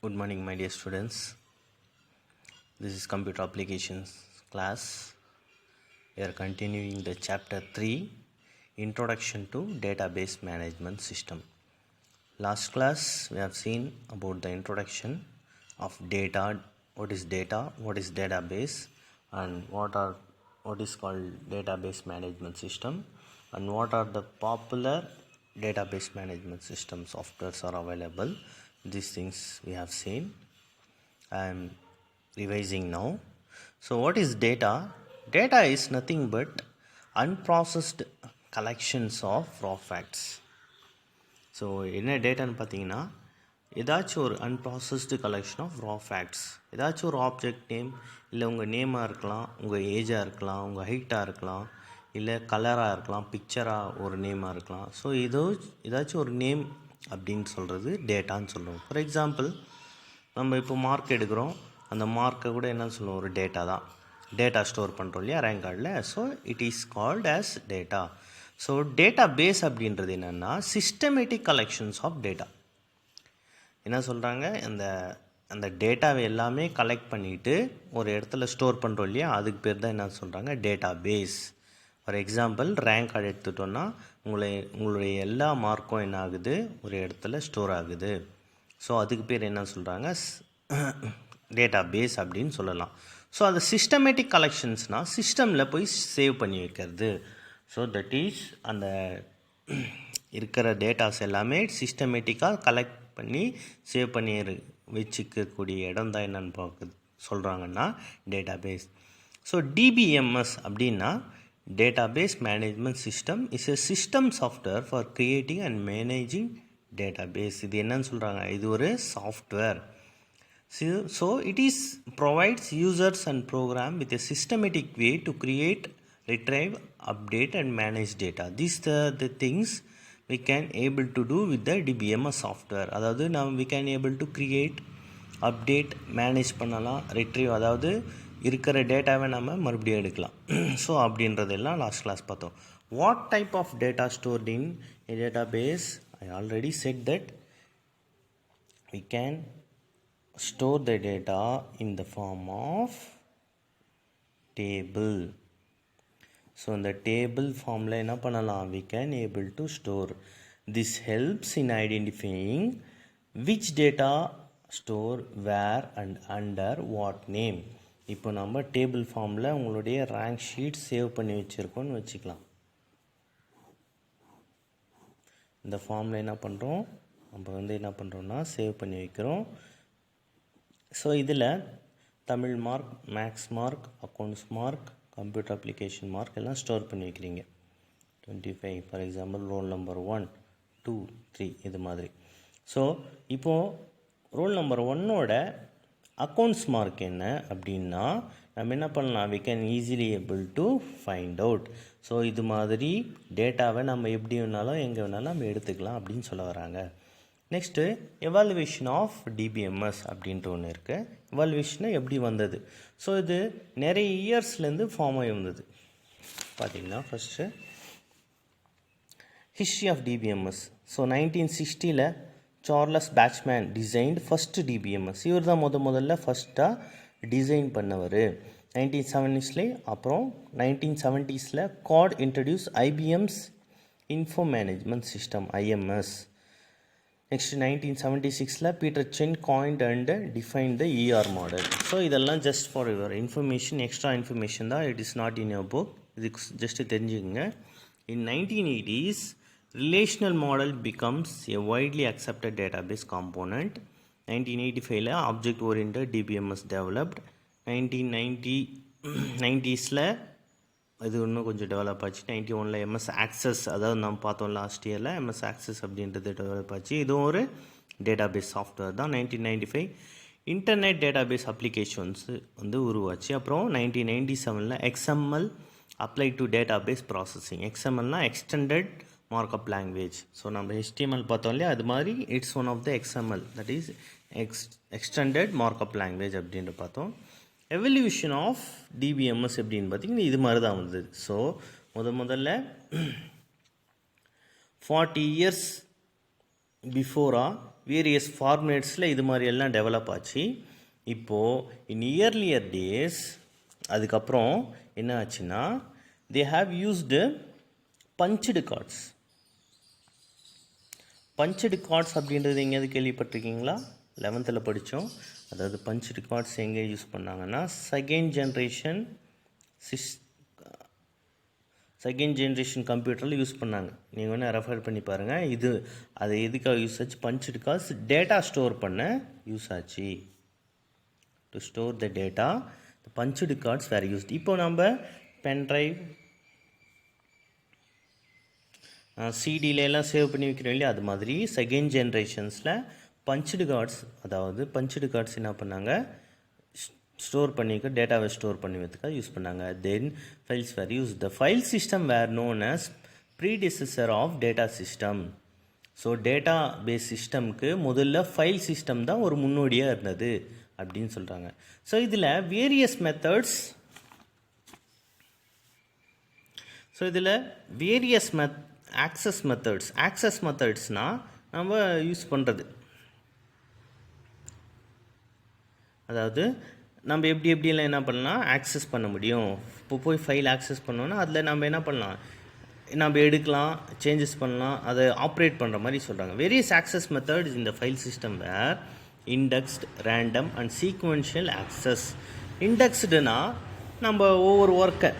Good morning, my dear students. This is computer applications class. We are continuing the chapter 3, Introduction to Database Management System. Last class we have seen about the introduction of data, what is database, and what is called database management system, and what are the popular database management system softwares are available. These things we have seen. I am revising now. So what is data? Data is nothing but unprocessed collections of raw facts. So என்ன டேட்டான்னு பார்த்தீங்கன்னா ஏதாச்சும் ஒரு unprocessed collection of raw facts. ஏதாச்சும் ஒரு object name, இல்லை உங்கள் நேமாக இருக்கலாம், உங்கள் ஏஜாக இருக்கலாம், உங்கள் ஹைட்டாக இருக்கலாம், இல்லை கலராக இருக்கலாம், பிக்சராக ஒரு நேமாக இருக்கலாம். ஸோ ஏதாச்சும் ஒரு நேம் அப்படின்னு சொல்கிறது டேட்டான்னு சொல்லுவோம். ஃபார் எக்ஸாம்பிள், நம்ம இப்போ மார்க் எடுக்கிறோம், அந்த மார்க்கை கூட என்னன்னு சொல்லுவோம், ஒரு டேட்டா தான். டேட்டா ஸ்டோர் பண்ணுறோம் இல்லையா ரேங்க் கார்டில். So it is called as data. So data base அப்படின்றது என்னென்னா சிஸ்டமேட்டிக் கலெக்ஷன்ஸ் ஆஃப் டேட்டா. என்ன சொல்கிறாங்க, அந்த டேட்டாவை எல்லாமே கலெக்ட் பண்ணிவிட்டு ஒரு இடத்துல ஸ்டோர் பண்ணுறோம் இல்லையா, அதுக்கு பேர் தான் என்ன சொல்கிறாங்க, data base. For example, rank card எடுத்துட்டோன்னா உங்களுடைய எல்லா மார்க்கும் என்ன ஆகுது, ஒரு இடத்துல ஸ்டோர் ஆகுது. ஸோ அதுக்கு பேர் என்ன சொல்கிறாங்க, டேட்டா பேஸ் அப்படின்னு சொல்லலாம். ஸோ அது சிஸ்டமேட்டிக் கலெக்ஷன்ஸ்னால் சிஸ்டமில் போய் சேவ் பண்ணி வைக்கிறது. ஸோ தட் இஸ் அந்த இருக்கிற டேட்டாஸ் எல்லாமே சிஸ்டமேட்டிக்காக கலெக்ட் பண்ணி சேவ் பண்ணி வச்சுக்கக்கூடிய இடம் தான் என்னென்னு சொல்கிறாங்கன்னா டேட்டா பேஸ். ஸோ டிபிஎம்எஸ் அப்படின்னா database management system is a system software for creating and managing database. இது என்னன்னு சொல்கிறாங்க, இது ஒரு software. So it is provides users and program with a systematic way to create, retrieve, update and manage data. These are the things we can able to do with the DBMS software. அதாவது we can able to create, update, manage பண்ணலாம், retrieve, அதாவது இருக்கிற டேட்டாவை நம்ம மறுபடியும் எடுக்கலாம். So அப்படின்றதெல்லாம் last class பார்த்தோம். What type of data stored in a database? I already said that we can store the data in the form of table. So in the table formula என்ன பண்ணலாம், we can able to store. This helps in identifying which data store where and under what name. இப்போ நம்ம table ஃபார்மில் உங்களுடைய rank sheet save பண்ணி வச்சுருக்கோன்னு வச்சுக்கலாம். இந்த ஃபார்மில் என்ன பண்ணுறோம், நம்ம என்ன பண்ணுறோன்னா சேவ் பண்ணி வைக்கிறோம். ஸோ இதில் Tamil mark, maths mark, accounts mark, computer application mark எல்லாம் ஸ்டோர் பண்ணி வைக்கிறீங்க. 25 ஃபார் எக்ஸாம்பிள், ரோல் நம்பர் 1, 2, 3 இது மாதிரி. ஸோ இப்போது ரோல் நம்பர் 1ஓட அக்கௌண்ட்ஸ் மார்க் என்ன அப்படின்னா நம்ம என்ன பண்ணலாம், we can easily able to find out. So இது மாதிரி டேட்டாவை நம்ம எப்படி வேணாலும் எங்கே வேணாலும் நம்ம எடுத்துக்கலாம் அப்படின்னு சொல்ல வராங்க. நெக்ஸ்ட்டு எவாலுவேஷன் ஆஃப் டிபிஎம்எஸ் அப்படின்ட்டு ஒன்று இருக்குது. எவாலுவேஷனை எப்படி வந்தது, ஸோ இது நிறைய இயர்ஸ்லேருந்து ஃபார்ம் ஆகி வந்தது. பார்த்திங்கன்னா first history of DBMS. So 1960 Charles Bachman designed first DBMS. இவர் தான் முதல்ல ஃபஸ்ட்டாக டிசைன் பண்ணவர். 1970s அப்புறம் 1970s Codd introduce IBM's info management system, IMS. Next 1976 Peter Chen coined and define the ER model. So இதெல்லாம் just for your information, extra information தான், it is not in your book. இதுக்கு just தெரிஞ்சுக்கங்க. In 1980s relational model becomes a widely accepted database component. 1985 object oriented DBMS developed. 1990s இது இன்னும் கொஞ்சம் develop ஆச்சு. 91 MS access, அதாவது நம்ம பார்த்தோம் லாஸ்ட் இயரில் எம்எஸ் ஆக்சஸ் அப்படின்றது டெவலப் ஆச்சு. இதுவும் ஒரு டேட்டாபேஸ் சாஃப்ட்வேர் தான். 1995 இன்டர்நெட் டேட்டாபேஸ் அப்ளிகேஷன்ஸ் உருவாச்சு. அப்புறம் 1997 XML apply to database processing. எக்ஸ்எம்எல்னா எக்ஸ்டெண்டட் மார்க்அப் லாங்குவேஜ். ஸோ நம்ம HTML பார்த்தோம் இல்லையா, அது மாதிரி it's one of the XML, that is extended markup language அப்படின்ட்டு பார்த்தோம். எவல்யூஷன் ஆஃப் டிபிஎம்எஸ் எப்படின்னு பார்த்தீங்கன்னா இது மாதிரி தான் வந்தது. ஸோ முதல்ல 40 years பிஃபோராக வேரியஸ் ஃபார்மேட்ஸில் இது மாதிரி எல்லாம் டெவலப் ஆச்சு. இப்போது இன் இயர்லியர் டேஸ் அதுக்கப்புறம் என்ன ஆச்சுன்னா they have used punched cards. Punched cards அப்படின்றது எங்கேயாவது கேள்விப்பட்டிருக்கீங்களா? 11th படித்தோம். அதாவது பஞ்சுடு கார்ட்ஸ் எங்கே யூஸ் பண்ணாங்கன்னா செகண்ட் ஜென்ரேஷன் கம்ப்யூட்டரில் யூஸ் பண்ணாங்க. நீங்கள் வேணால் ரெஃபர் பண்ணி பாருங்கள். அது எதுக்காக யூஸ் ஆச்சு? பஞ்சுடு கார்ட்ஸ் டேட்டா ஸ்டோர் பண்ண யூஸ் ஆச்சு. To store the data the punched cards were used. இப்போ நம்ம பென்ட்ரைவ் சிடியிலலாம் சேவ் பண்ணி வைக்கிறோம் இல்லையா, அது மாதிரி செகண்ட் ஜென்ரேஷன்ஸில் பஞ்சுடு கார்ட்ஸ், அதாவது பஞ்சுடு கார்ட்ஸ் என்ன பண்ணாங்க, ஸ்டோர் பண்ணிக்க டேட்டாவை ஸ்டோர் பண்ணி வைக்கிறதுக்காக யூஸ் பண்ணாங்க. Then files were use. The file system were known as predecessor of data system. So data base சிஸ்டம்க்கு முதல்ல ஃபைல் சிஸ்டம் தான் ஒரு முன்னோடியாக இருந்தது அப்படின்னு சொல்கிறாங்க. ஸோ இதில் வேரியஸ் மெத்தட்ஸ் ஆக்சஸ் மெத்தட்ஸ்னால் நம்ம யூஸ் பண்ணுறது, அதாவது நம்ம எப்படியெல்லாம் என்ன பண்ணலாம், ஆக்சஸ் பண்ண முடியும். இப்போ போய் ஃபைல் ஆக்சஸ் பண்ணோன்னா அதில் நம்ம என்ன பண்ணலாம், நம்ம எடுக்கலாம், சேஞ்சஸ் பண்ணலாம், அதை ஆப்ரேட் பண்ணுற மாதிரி சொல்கிறாங்க. வேரியஸ் ஆக்சஸ் மெத்தட்ஸ் இந்த file system were indexed, random and sequential access. இண்டெக்ஸ்டுனா நம்ம ஒவ்வொரு ஒர்க்கை,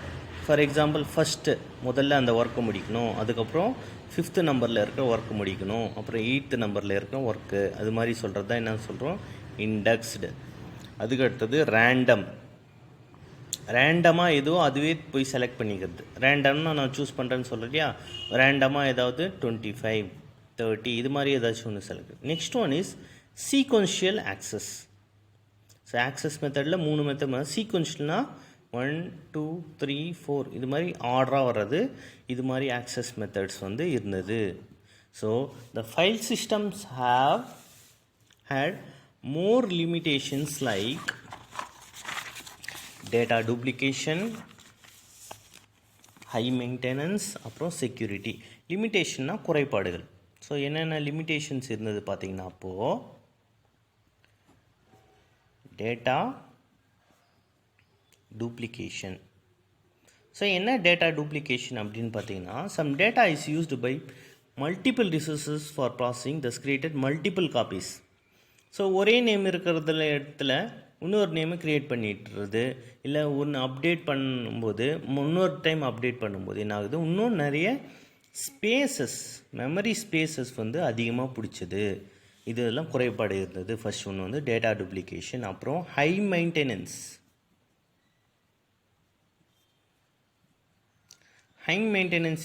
ஃபார் எக்ஸாம்பிள் ஃபஸ்ட்டு முதல்ல அந்த ஒர்க்கை முடிக்கணும், அதுக்கப்புறம் 5th நம்பரில் இருக்கிற ஒர்க்கு முடிக்கணும், அப்புறம் 8th நம்பரில் இருக்கிற ஒர்க்கு, அது மாதிரி சொல்கிறது தான் என்ன சொல்கிறோம், இண்டெக்ஸ்டு. அதுக்கு அடுத்தது ரேண்டமாக எதுவும் அதுவே போய் செலக்ட் பண்ணிக்கிறது. ரேண்டம்னா நான் சூஸ் பண்ணுறேன்னு சொல்கிறேன், ரேண்டமாக ஏதாவது 25, 30 இது மாதிரி ஏதாச்சும் ஒன்று select. Next one is sequential access. So access மெத்தடில் 3 மெத்தட். சீக்வென்ஷியல்னால் 1, 2, 3, 4 இது மாதிரி ஆர்டராக வர்றது. இது மாதிரி ஆக்சஸ் மெத்தட்ஸ் இருந்தது. So the file systems have had more limitations like data duplication, high maintenance, அப்புறம் security. லிமிட்டேஷன்னா குறைபாடுகள். ஸோ என்னென்ன லிமிட்டேஷன்ஸ் இருந்தது பார்த்தீங்கன்னா, அப்போது டேட்டா டூப்ளிகேஷன். ஸோ என்ன டேட்டா டூப்ளிகேஷன் அப்படின்னு பார்த்தீங்கன்னா, some data is used by multiple resources for processing thus created multiple copies. So ஒரே நேம் இருக்கிறதுல இடத்துல இன்னொரு நேமை க்ரியேட் பண்ணிட்டுறது, இல்லை ஒன்று அப்டேட் பண்ணும்போது இன்னொரு டைம் அப்டேட் பண்ணும்போது என்ன ஆகுது, இன்னும் நிறைய மெமரி ஸ்பேசஸ் அதிகமாக பிடிச்சது. இதெல்லாம் குறைபாடு இருந்தது. ஃபர்ஸ்ட் ஒன்று டேட்டா டூப்ளிகேஷன். அப்புறம் ஹை மெயின்டெனன்ஸ்.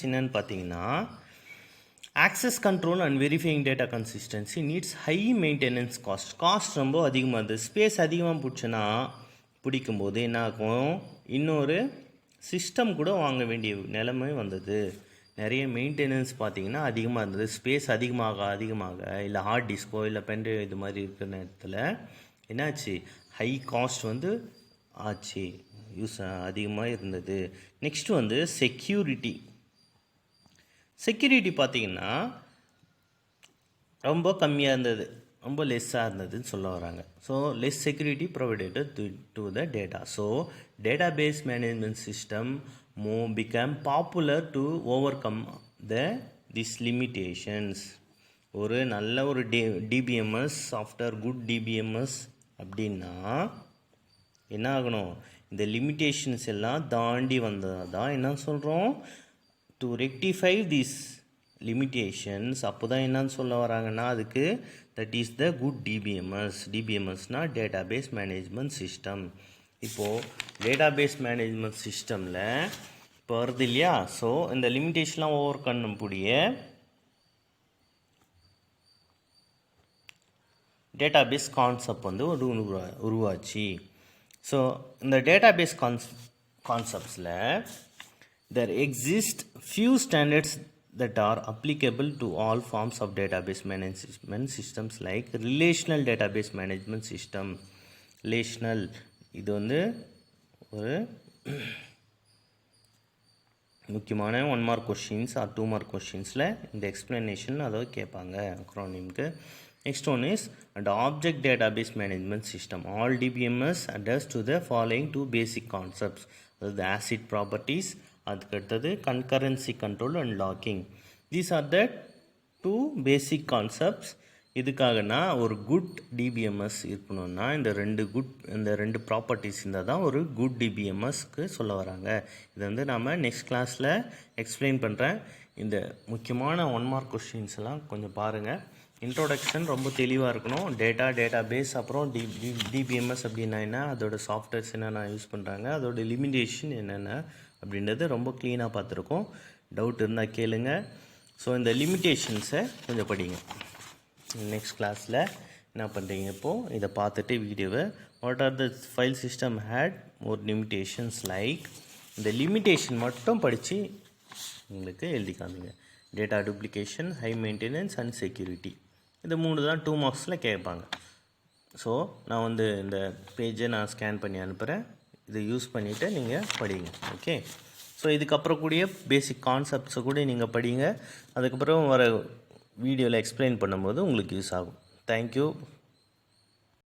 என்னன்னு பார்த்தீங்கன்னா, access control and verifying data consistency needs high maintenance cost ரொம்ப அதிகமாக இருந்தது. ஸ்பேஸ் அதிகமாக பிடிக்கும்போது என்ன ஆகும், இன்னொரு சிஸ்டம் கூட வாங்க வேண்டிய நிலைமை வந்தது. நிறைய மெயின்டெனன்ஸ் பார்த்திங்கன்னா அதிகமாக இருந்தது. ஸ்பேஸ் அதிகமாக இல்லை ஹார்ட் டிஸ்கோ இல்லை பென்ட்ரைவ் இது மாதிரி இருக்கிற நேரத்தில் என்னாச்சு, ஹை காஸ்ட் ஆச்சு, யூஸ் அதிகமாக இருந்தது. நெக்ஸ்ட் செக்யூரிட்டி பார்த்திங்கன்னா ரொம்ப கம்மியாக இருந்தது, ரொம்ப லெஸ்ஸாக இருந்ததுன்னு சொல்ல வராங்க. So less security provided to the data. So data base management system become popular to overcome these limitations. ஒரு நல்ல ஒரு டிபிஎம்எஸ் சாஃப்ட்வேர், குட் டிபிஎம்எஸ் அப்படின்னா என்ன ஆகணும், இந்த லிமிட்டேஷன்ஸ் எல்லாம் தாண்டி வந்தால் தான் என்ன சொல்கிறோம், டு ரெக்டிஃபை தீஸ் லிமிட்டேஷன்ஸ். அப்போ தான் என்னன்னு சொல்ல வராங்கன்னா, அதுக்கு தட் இஸ் த குட் டிபிஎம்எஸ்னால் டேட்டா பேஸ் மேனேஜ்மெண்ட் சிஸ்டம். இப்போது டேட்டா பேஸ் மேனேஜ்மெண்ட் சிஸ்டமில் இப்போ வருது இல்லையா, ஸோ இந்த லிமிட்டேஷன்லாம் ஓவர் பண்ணக்கூடிய டேட்டா பேஸ் கான்செப்ட் உருவாச்சு. ஸோ இந்த டேட்டா பேஸ் கான்செப்ட்ஸில் there exist few standards that are applicable to all forms of database management systems like relational database management system. Relational இது ஒரு முக்கியமான 1 மார்க் கொஷின்ஸ் ஆர் 2 மார்க் கொஷின்ஸில் இந்த explanation அதை கேட்பாங்க அக்ரானிம்க்கு. Next one is and object database management system. All DBMS adheres to the following two basic concepts. The ACID properties, அதுக்கடுத்தது concurrency control and locking. These are the two basic concepts. இதுக்காகனா ஒரு good DBMS இருக்கணும்னா இந்த ரெண்டு properties இருந்தால் தான் ஒரு good டிபிஎம்எஸ்க்கு சொல்ல வராங்க. இதை வந்து நாம் நெக்ஸ்ட் கிளாஸில் எக்ஸ்பிளைன் பண்ணுறேன். இந்த முக்கியமான 1 மார்க் கொஸ்டின்ஸ் எல்லாம் கொஞ்சம் பாருங்கள். இன்ட்ரோடக்ஷன் ரொம்ப தெளிவாக இருக்கணும். டேட்டா பேஸ், அப்புறம் டிபிஎம்எஸ் அப்படின்னா என்ன, அதோட சாஃப்ட்வேர்ஸ் என்னென்ன யூஸ் பண்ணுறாங்க, அதோட லிமிடேஷன் என்னென்ன அப்படின்றது ரொம்ப க்ளீனாக பார்த்துருக்கோம். டவுட் இருந்தால் கேளுங்க. ஸோ இந்த லிமிட்டேஷன்ஸை கொஞ்சம் படிங்க. நெக்ஸ்ட் கிளாஸில் என்ன பண்ணுறீங்க, இப்போது இதை பார்த்துட்டு வீடியோவை what are the file system had more limitations like, இந்த லிமிட்டேஷன் மட்டும் படித்து உங்களுக்கு எழுதி காமிங்க. Data duplication, high maintenance and security, இந்த 3 தான் 2 மார்க்ஸில் கேட்பாங்க. ஸோ நான் வந்து இந்த பேஜை நான் ஸ்கேன் பண்ணி அனுப்புகிறேன். இதை யூஸ் பண்ணிவிட்டு நீங்கள் படிங்க. ஓகே. ஸோ இதுக்கப்புறம் கூடிய பேசிக் கான்செப்ட்ஸை கூட நீங்கள் படிங்க. அதுக்கப்புறம் வர வீடியோவில் எக்ஸ்பிளைன் பண்ணும்போது உங்களுக்கு யூஸ் ஆகும். தேங்க்யூ.